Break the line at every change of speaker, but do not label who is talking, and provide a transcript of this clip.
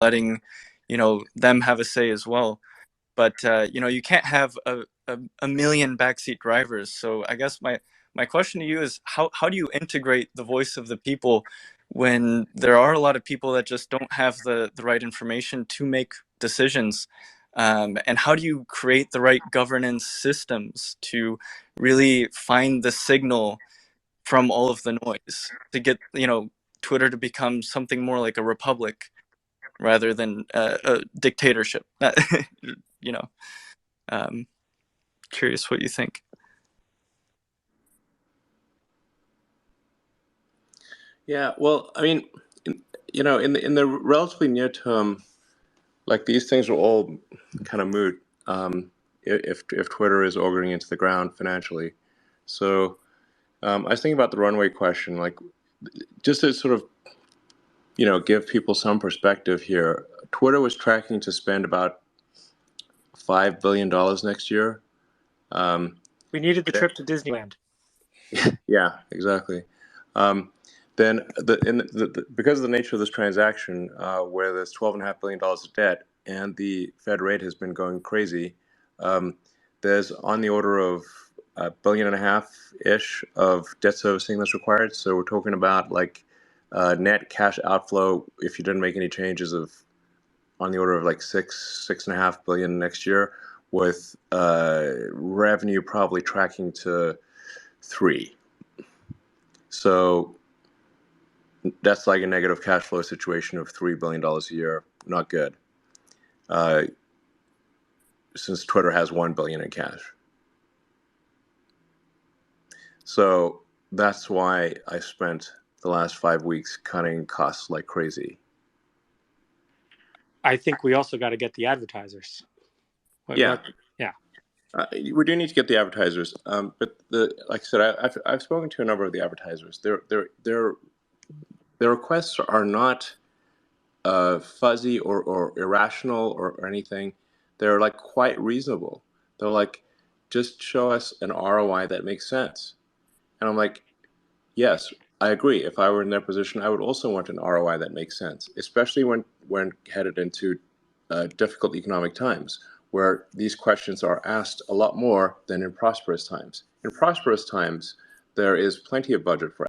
letting, them have a say as well. But you can't have a million backseat drivers. So I guess my question to you is how do you integrate the voice of the people when there are a lot of people that just don't have the right information to make decisions? And how do you create the right governance systems to really find the signal from all of the noise to get, Twitter to become something more like a republic rather than a dictatorship? you know, um, Curious what you think.
Yeah, well, I mean, in the relatively near term, like these things are all kind of moot, if Twitter is ordering into the ground financially. So I was thinking about the runway question, like just to sort of give people some perspective here. Twitter was tracking to spend about $5 billion next year. Um,
We needed the trip to Disneyland.
yeah, exactly. Um, then because of the nature of this transaction, where there's $12.5 billion of debt and the Fed rate has been going crazy, um, there's on the order of $1.5 billion ish of debt servicing that's required. So we're talking about like net cash outflow if you didn't make any changes of on the order of like 6.5 billion next year, with revenue probably tracking to 3. So that's like a negative cash flow situation of $3 billion a year. Not good. Since Twitter has 1 billion in cash. So that's why I spent the last 5 weeks cutting costs like crazy.
I think we also got to get the advertisers.
Yeah.
Yeah.
We do need to get the advertisers, but like I said, I've spoken to a number of the advertisers. Their requests are not fuzzy or irrational or anything. They're like quite reasonable. They're like, just show us an ROI that makes sense. And I'm like, yes, I agree. If I were in their position, I would also want an ROI that makes sense, especially when headed into difficult economic times, where these questions are asked a lot more than in prosperous times. In prosperous times, there is plenty of budget for